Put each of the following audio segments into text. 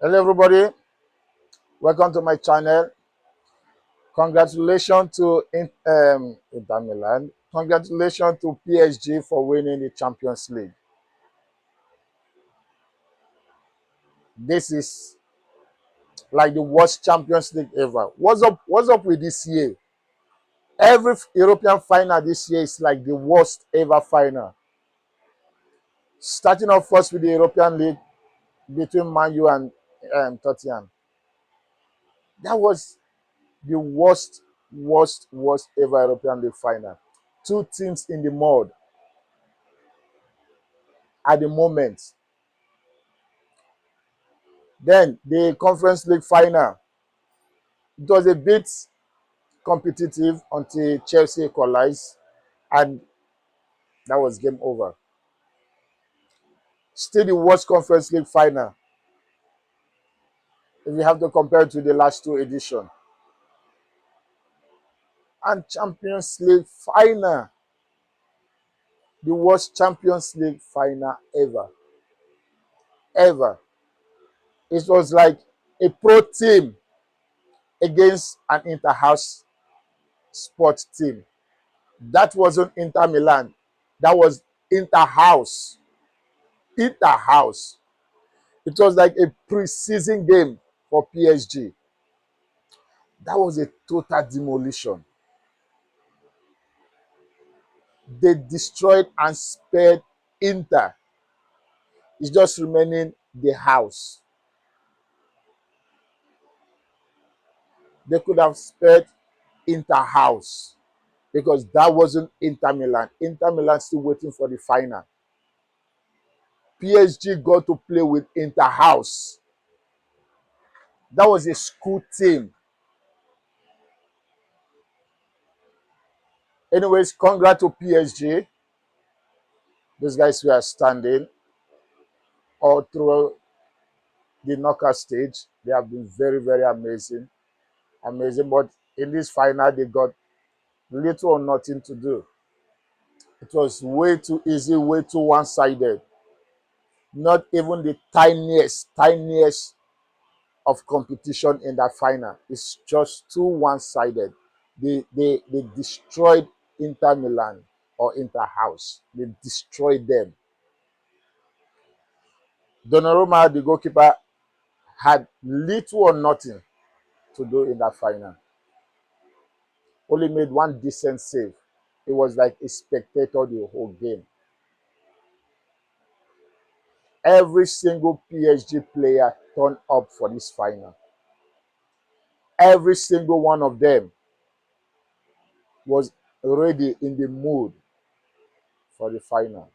Hello everybody, welcome to my channel. Congratulations to Inter Milan. Congratulations to PSG for winning the Champions League. This is like the worst Champions League ever. What's up with this year? Every European final this year is like the worst ever final. Starting off first with the European League between Man U and Tottenham. That was the worst ever European League final. Two teams in the mud at the moment. Then the Conference League final. It was a bit competitive until Chelsea equalized, and that was game over. Still the worst Conference League final if you have to compare it to the last two editions. And Champions League final, the worst Champions League final ever. Ever. It was like a pro team against an inter-house sports team. That wasn't Inter Milan. That was inter-house. Inter-house. It was like a pre-season game for PSG. That was a total demolition. They destroyed and spared Inter. It's just remaining the house. They could have spared Inter house because that wasn't Inter Milan. Inter Milan still waiting for the final. PSG got to play with Inter house. That was a school team. Anyways, congrats to PSG. These guys were standing all through the knockout stage. They have been very, very amazing. Amazing. But in this final, they got little or nothing to do. It was way too easy, way too one-sided. Not even the tiniest of competition in that final. It's just too one-sided. They destroyed Inter Milan or Inter House. They destroyed them. Donnarumma, the goalkeeper, had little or nothing to do in that final. Only made one decent save. It was like a spectator the whole game. Every single PSG player turned up for this final. Every single one of them was already in the mood for the final.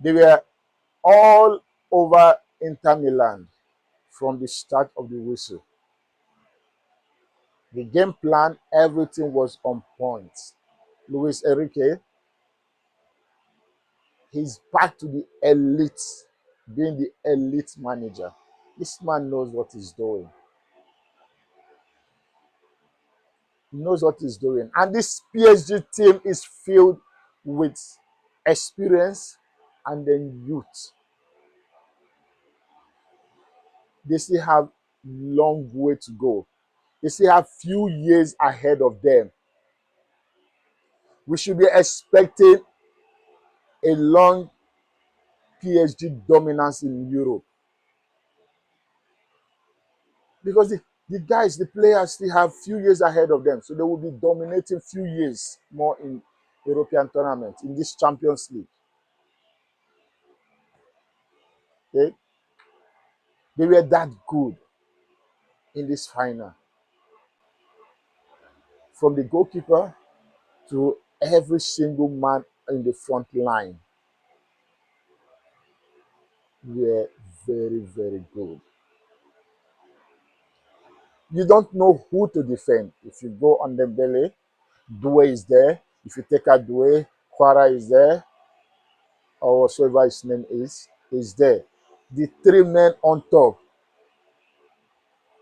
They were all over Inter Milan from the start of the whistle. The game plan, everything was on point. Luis Enrique, he's back to the elite, being the elite manager. This man knows what he's doing. He knows what he's doing. And this PSG team is filled with experience and then youth. They still have long way to go. They still have few years ahead of them. We should be expecting a long PSG dominance in Europe. Because the guys, the players still have few years ahead of them. So they will be dominating few years more in European tournament, in this Champions League. Okay? They were that good in this final. From the goalkeeper to every single man in the front line were very, very good. You don't know who to defend. If you go on the belly, Due is there. If you take out Due, Quara is there, or whatever his name is there. The three men on top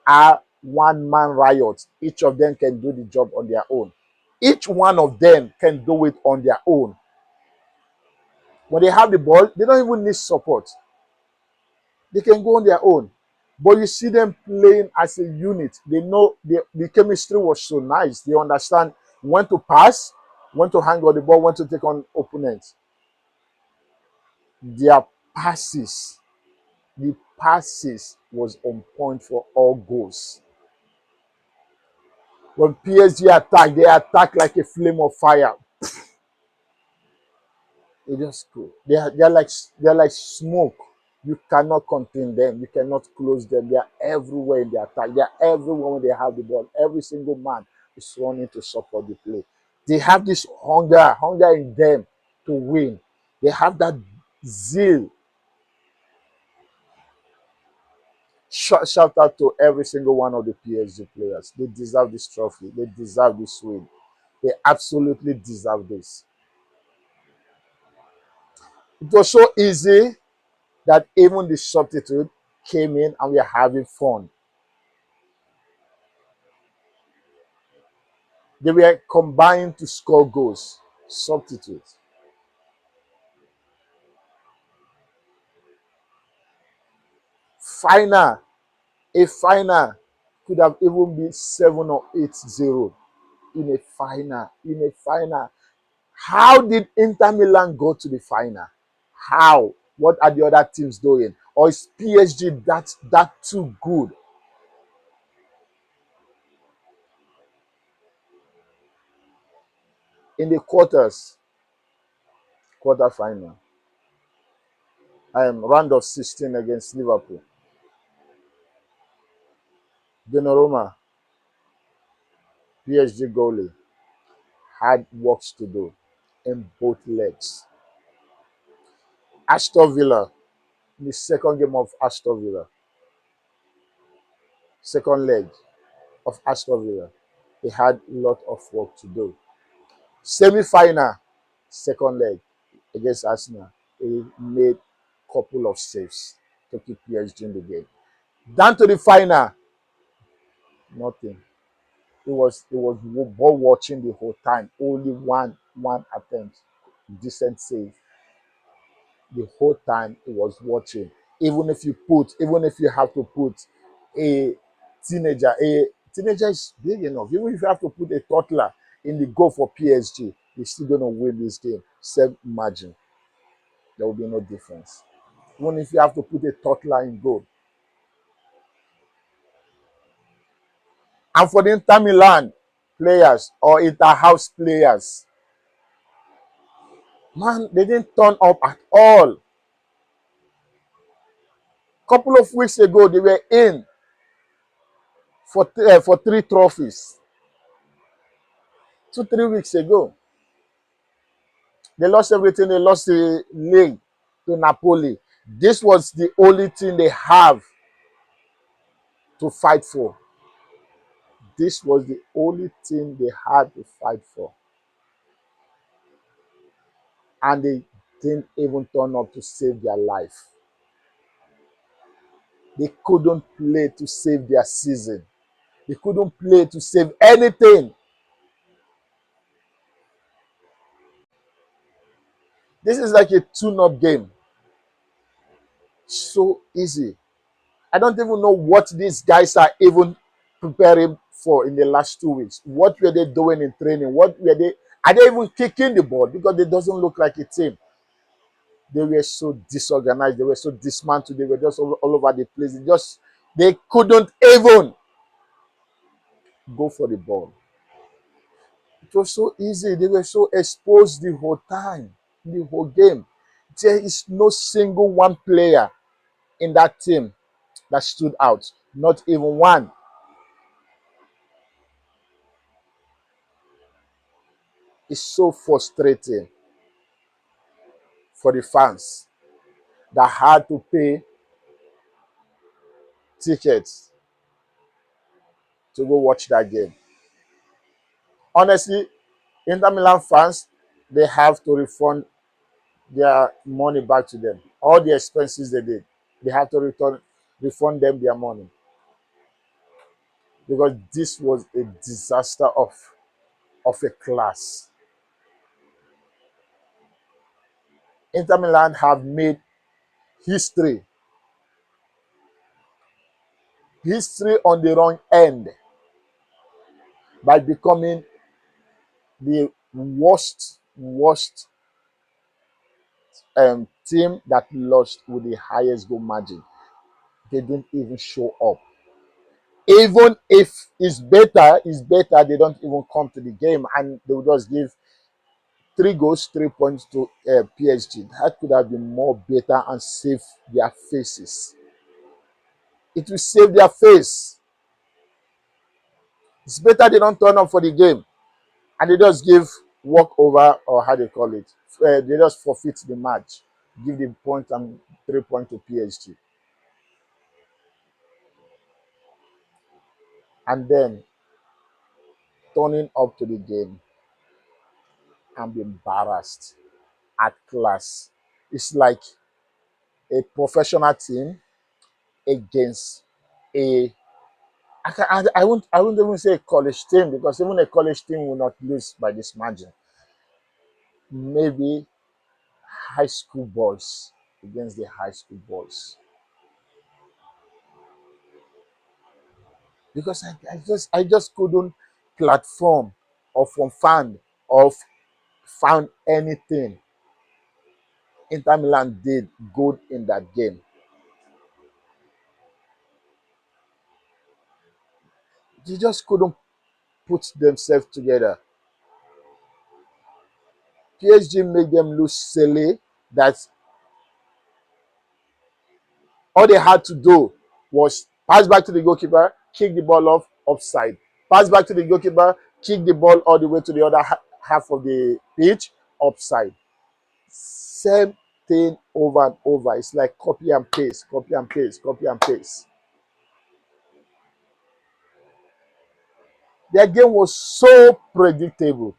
are one-man riots. Each of them can do the job on their own. Each one of them can do it on their own. When they have the ball, they don't even need support. They can go on their own. But you see them playing as a unit. They know the chemistry was so nice. They understand when to pass, when to hang on the ball, when to take on opponents. Their passes, the passes was on point for all goals. When PSG attack, they attack like a flame of fire. They just go. They're like smoke. You cannot contain them. You cannot close them. They are everywhere in the attack. They are everywhere when they have the ball. Every single man is running to support the play. They have this hunger in them to win. They have that zeal. Shout out to every single one of the PSG players. They deserve this trophy. They deserve this win. They absolutely deserve this. It was so easy that even the substitute came in and we are having fun. They were combined to score goals. Substitutes. Final. A final could have even been 7 or 8-0 in a final. In a final. How did Inter Milan go to the final? How? What are the other teams doing? Or is PSG that too good? In the quarter final, round of 16 against Liverpool. Donnarumma, PSG goalie, had works to do in both legs. Aston Villa, the second game of Aston Villa, second leg of Aston Villa, he had a lot of work to do. Semi-final, second leg against Arsenal, he made a couple of saves to keep PSG in the game. Down to the final, nothing. It was ball watching the whole time. Only one attempt, decent save. The whole time it was watching. Even if you have to put a a teenager is big enough. Even if you have to put a toddler in the goal for PSG, he's still gonna win this game. Same margin. There will be no difference. Even if you have to put a toddler in goal. And for the Inter Milan players or Inter house players, man, they didn't turn up at all. Couple of weeks ago, they were in for 3 trophies. 2 3 weeks ago, they lost everything. They lost the league to Napoli. This was the only thing they have to fight for. This was the only thing they had to fight for. And they didn't even turn up to save their life. They couldn't play to save their season. They couldn't play to save anything. This is like a tune-up game. So easy. I don't even know what these guys are even preparing for in the last 2 weeks. What were they doing in training? What were they? Are they even kicking the ball? Because it doesn't look like a team. They were so disorganized. They were so dismantled. They were just all over the place. They couldn't even go for the ball. It was so easy. They were so exposed the whole time, the whole game. There is no single one player in that team that stood out. Not even one. It's so frustrating for the fans that had to pay tickets to go watch that game. Honestly, Inter Milan fans, they have to refund their money back to them. All the expenses they did, they have to refund them their money because this was a disaster of a class. Inter Milan have made history, history on the wrong end by becoming the worst team that lost with the highest goal margin. They didn't even show up. Even if it's better, they don't even come to the game and they will just give 3 goals, 3 points to PSG. That could have been more better and save their faces. It will save their face. It's better they don't turn up for the game and they just give walkover, or how they call it. They just forfeit the match, give the point and 3 points to PSG, and then turning up to the game and be embarrassed at class. It's like a professional team against a I won't even say a college team, because even a college team will not lose by this margin. Maybe high school boys against the high school boys. Because I just couldn't platform or from fan or found anything Inter Milan did good in that game. They just couldn't put themselves together. PSG made them look silly, that all they had to do was pass back to the goalkeeper, kick the ball off, offside. Pass back to the goalkeeper, kick the ball all the way to the other half of the pitch, offside. Same thing over and over. It's like copy and paste, copy and paste, copy and paste. Their game was so predictable,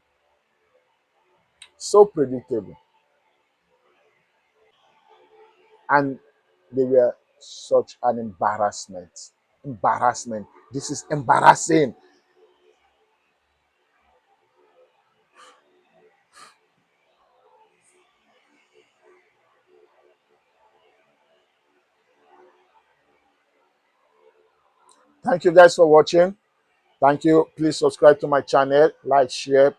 so predictable. And they were such an embarrassment. Embarrassment. This is embarrassing. Thank you guys for watching. Thank you. Please subscribe to my channel, like, share.